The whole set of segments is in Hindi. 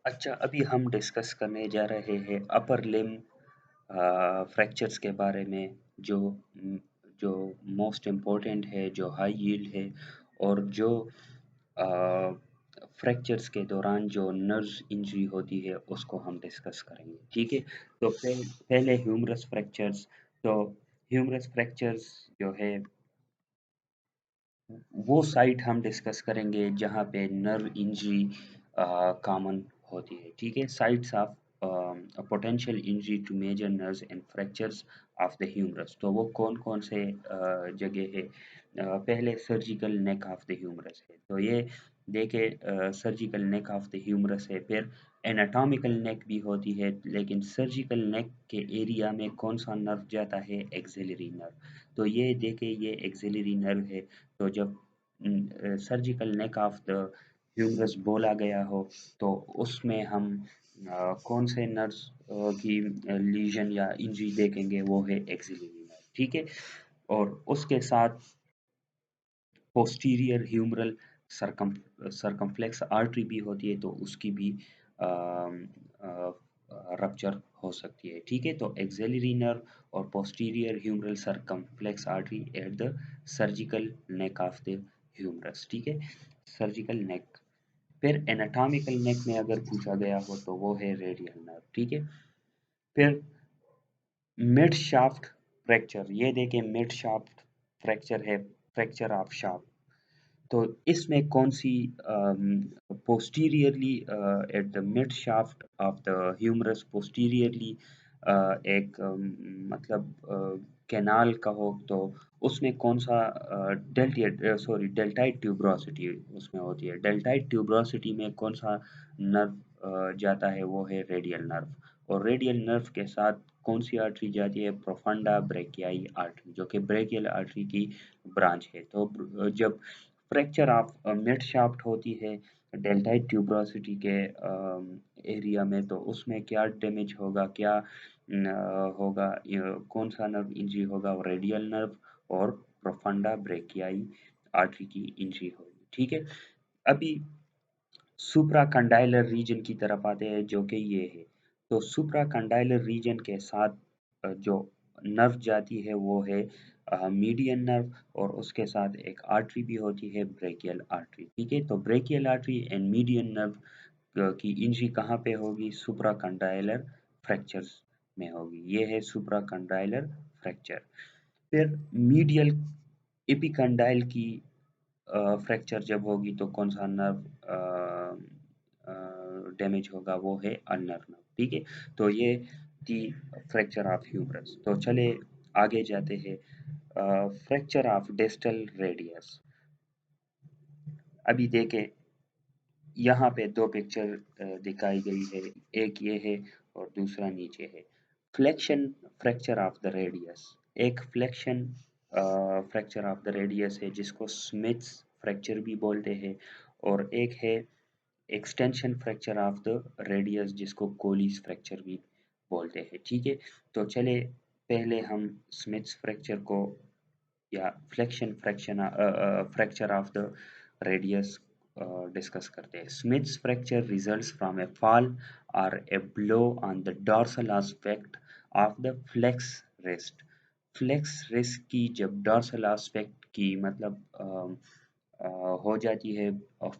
अच्छा, अभी हम डिस्कस करने जा रहे हैं अपर लिम्ब फ्रैक्चर्स के बारे में जो जो मोस्ट इम्पोर्टेंट है, जो हाई यील्ड है और जो फ्रैक्चर्स के दौरान जो नर्व्स इंजरी होती है उसको हम डिस्कस करेंगे, ठीक है? तो पहले ह्यूमरस फ्रैक्चर्स। तो ह्यूमरस फ्रैक्चर्स जो है वो साइट हम डिस्कस करेंगे जहाँ पे नर्व इंजरी कॉमन होती है, ठीक है? Sites of potential injury to major nerves and fractures of the humerus. तो वो कौन-कौन से जगह है? पहले surgical neck of the humerus है। तो ये देखिए surgical neck of the humerus है। फिर एनाटॉमिकल नेक भी होती है, लेकिन सर्जिकल नेक के एरिया में कौन-सा नर्व जाता है? Axillary nerve. तो ये देखिए ये एक्सिलरी नर्व है। तो जब surgical neck of the humerus बोला गया हो तो उसमें हम कौन से नर्व्स की लीजन या इंजरी देखेंगे? वो है एक्सिलरी नर्व, ठीक है? और उसके साथ पोस्टीरियर ह्यूमरल सर्कमफ्लेक्स आर्टरी भी होती है, तो उसकी भी रप्चर हो सकती है, ठीक है? तो एक्सिलरी नर्व और posterior humeral circumflex artery at the surgical neck of the humerus, ठीक है? Surgical neck. फिर एनाटॉमिकल नेक में अगर पूछा गया हो तो वो है रेडियल नर्व, ठीक है? फिर मिड शाफ्ट फ्रैक्चर, ये देखिए मिड शाफ्ट फ्रैक्चर है, फ्रैक्चर ऑफ शाफ्ट। तो इसमें कौन-सी posteriorly at the mid shaft of the humerus posteriorly एक मतलब कैनाल कहो तो उसमें कौन-सा डेल्टाइड ट्यूबरोसिटी उसमें होती है। डेल्टाइड ट्यूबरोसिटी में कौन-सा नर्व जाता है? वो है रेडियल नर्व। और रेडियल नर्व के साथ कौन-सी आर्टरी जाती है? प्रोफंडा ब्रेकियाई आर्टरी, जो कि ब्रेकियल आर्टरी की ब्रांच है। तो जब फ्रैक्चर ऑफ मिड शाफ्ट होती है डेल्टाइड ट्यूबरोसिटी के एरिया में, तो उसमें क्या डैमेज होगा, क्या होगा, कौन सा नर्व इंजरी होगा? रेडियल नर्व और प्रोफंडा ब्रेकियाई आर्टरी की इंजरी होगी, ठीक है? अभी सुप्राकंडाइलर रीजन की तरफ आते हैं जो कि ये है। तो सुप्राकंडाइलर रीजन के साथ जो नर्व जाती है वो है मीडियन नर्व और उसके साथ एक आर्टरी भी होती है ब्रेकियल आर्टरी, ठीक है? तो brachial artery and median nerve की इंजरी कहाँ पे होगी? सुप्राकंडाइलर फ्रैक्चर्स में होगी। ये है सुप्राकंडाइलर फ्रैक्चर। फिर मीडियल एपिकंडाइल की फ्रैक्चर जब होगी तो कौन सा नर्व डैमेज होगा? वो है अल्नर नर्व, ठीक है? तो ये थी फ्रैक्चर ऑफ ह्यूमरस। तो चले आगे जाते हैं फ्रैक्चर ऑफ डिस्टल रेडियस। अभी देखें यहाँ पे दो पिक्चर दिखाई गई है, एक ये है और दूसरा नीचे है। Flexion fracture of the radius, एक flexion fracture of the radius है जिसको स्मिथ्स फ्रैक्चर भी बोलते हैं, और एक है extension fracture of the radius जिसको कोलीज फ्रैक्चर भी बोलते हैं, ठीक है? तो चले पहले हम स्मिथ्स फ्रैक्चर को या fracture of the radius discuss करते हैं। Smith's fracture results from a fall और a blow on the dorsal aspect of the flex wrist. Flex wrist की जब डॉर्सल एस्पेक्ट की मतलब हो जाती है,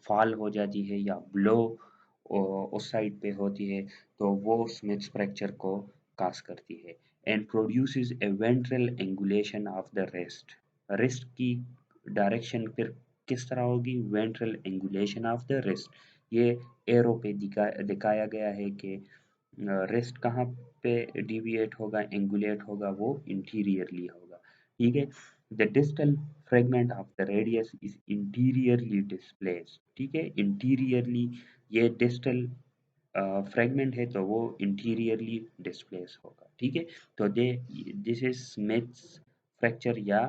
फॉल हो जाती है या ब्लो उस साइड पे होती है, तो वो स्मिथ्स फ्रैक्चर को काज करती है and produces A ventral angulation of the wrist. Wrist की डायरेक्शन फिर किस तरह होगी? Ventral angulation of the wrist. ये एरो पे दिखाया गया है कि रिस्ट कहाँ पे डिविएट होगा, एंगुलेट होगा? वो इंटीरियरली होगा, ठीक है? The distal fragment of the radius is interiorly displaced, ठीक है? इंटीरियरली ये डिस्टल फ्रेगमेंट है तो वो इंटीरियरली डिस्प्लेस होगा, ठीक है? तो दे दिस इज स्मिथ्स फ्रैक्चर या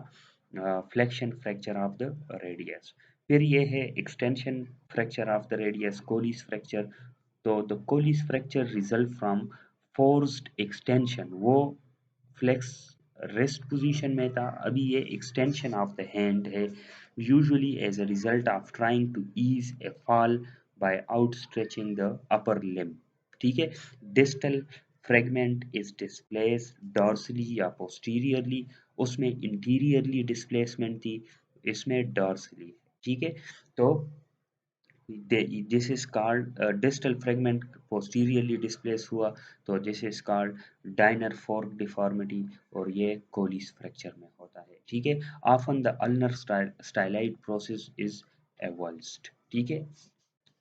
flexion fracture of the radius. फिर ये है extension fracture of the radius, Colles fracture. तो the Colles fracture result from forced extension, वो फ्लेक्स रेस्ट पोजीशन में था, अभी ये एक्सटेंशन ऑफ द हैंड है, usually as a result of trying to ease a fall by outstretching the upper limb, ठीक है। distal fragment is displaced dorsally या posteriorly, उसमें interiorly displacement थी, इसमें dorsally, ठीक है। तो this is called distal fragment posteriorly displaced हुआ, तो this is called Diner fork deformity, और ये कोलिस फ्रैक्चर में होता है, ठीक है। often the ulnar styloid process is avulsed, ठीक है,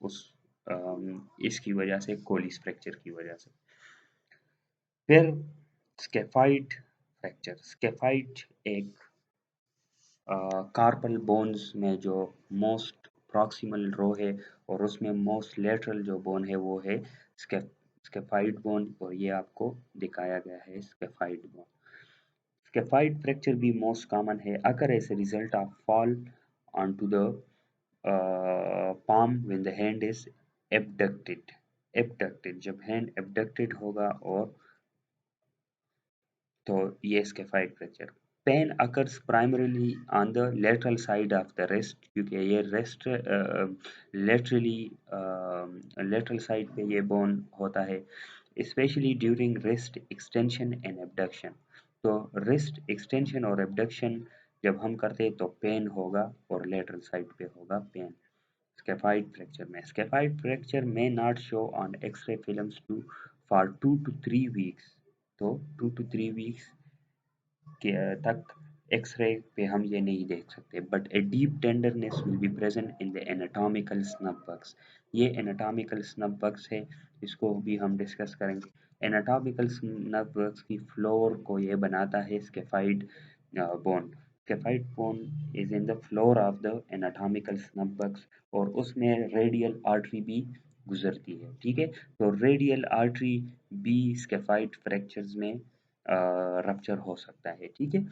उस इसकी वजह से, कोलिस फ्रैक्चर की वजह से। फिर स्केफाइड फ्रैक्चर, स्केफाइड एक कार्पल बोन्स में जो मोस्ट प्रॉक्सिमल रो है और उसमें मोस्ट लेटरल जो बोन है वो है स्केफाइड बोन, और ये आपको दिखाया गया है स्केफाइड बोन। स्केफाइड फ्रैक्चर भी मोस्ट कॉमन है, occur as a result of fall onto the palm when the hand is abducted, जब हैंड abducted होगा और तो ये scaphoid fracture. Pain occurs primarily on the lateral side of the wrist, क्योंकि ये रेस्ट लेटरली लेटरल साइड पे ये बोन होता है, specially during rest extension and abduction. तो रेस्ट एक्सटेंशन और एबडक्शन जब हम करते हैं तो पेन होगा और लेटरल साइड पे होगा पेन। स्केफाइड फ्रैक्चर में, स्केफाइड फ्रैक्चर में not show on X-ray films to for 2 to 3 weeks, तो 2 to 3 weeks के तक एक्सरे पे हम ये नहीं देख सकते, but a deep tenderness will be present in the anatomical snuff box. ये एनाटॉमिकल स्नब बक्स है, इसको भी हम डिस्कस करेंगे। एनाटॉमिकल स्नब बक्स की फ्लोर को ये बनाता है scaphoid bone. Scaphoid bone is in the floor of the anatomical snuff box, और उसमें रेडियल आर्टरी भी गुजरती है, ठीक है। तो रेडियल आर्टरी भी स्केफाइड फ्रैक्चर्स में रप्चर हो सकता है, ठीक है,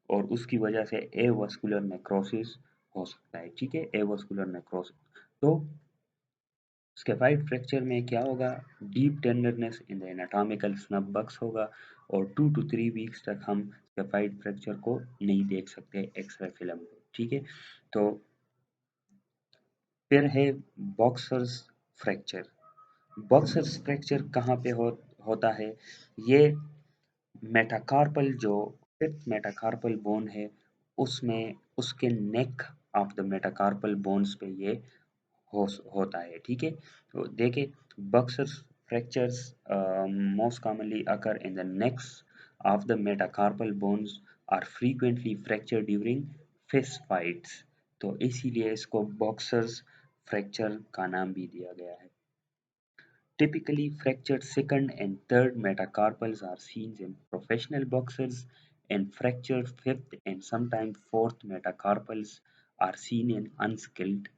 और उसकी वजह से एवास्कुलर नेक्रोसिस हो सकता है, ठीक है, एवास्कुलर नेक्रोसिस। तो स्केफाइड फ्रैक्चर में क्या होगा, deep tenderness in the anatomical snuff box होगा, और 2 to 3 weeks तक हम स्केफाइड फ्रैक्चर को नहीं देख सकते एक्सरे फिल्म पे, ठीक है। तो फिर है बॉक्सर्स फ्रैक्चर। बॉक्सर्स फ्रैक्चर कहाँ पे होता है, ये मेटाकार्पल जो फिफ्थ मेटाकार्पल बोन है उसमें उसके neck of the metacarpal bones पे ये होता है, ठीक है। तो देखिए boxers fractures most commonly occur in the necks of the metacarpal bones are frequently fracture during fist fights, तो इसीलिए इसको बॉक्सर्स फ्रैक्चर का नाम भी दिया गया है। Typically, fractured second and third metacarpals are seen in professional boxers, and fractured fifth and sometimes fourth metacarpals are seen in unskilled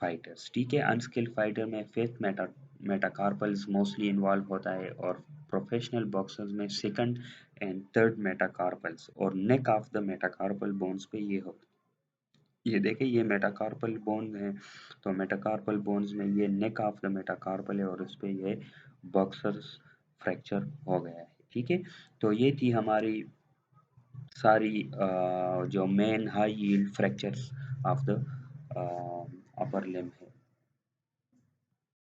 fighters, ठीक है। अनस्किल्ड फाइटर में फिफ्थ मेटाकार्पल्स मोस्टली इन्वॉल्व होता है, और प्रोफेशनल बॉक्सर्स में सेकंड एंड थर्ड मेटाकार्पल्स, और नेक ऑफ द मेटाकार्पल बोन्स पे ये होता है। ये देखें ये मेटाकार्पल बोन है, तो मेटाकार्पल बोन्स में ये नेक ऑफ द मेटाकार्पल है और उस पे ये बॉक्सर्स फ्रैक्चर हो गया है, ठीक है। तो ये थी हमारी सारी जो main high yield fractures of the upper limb है।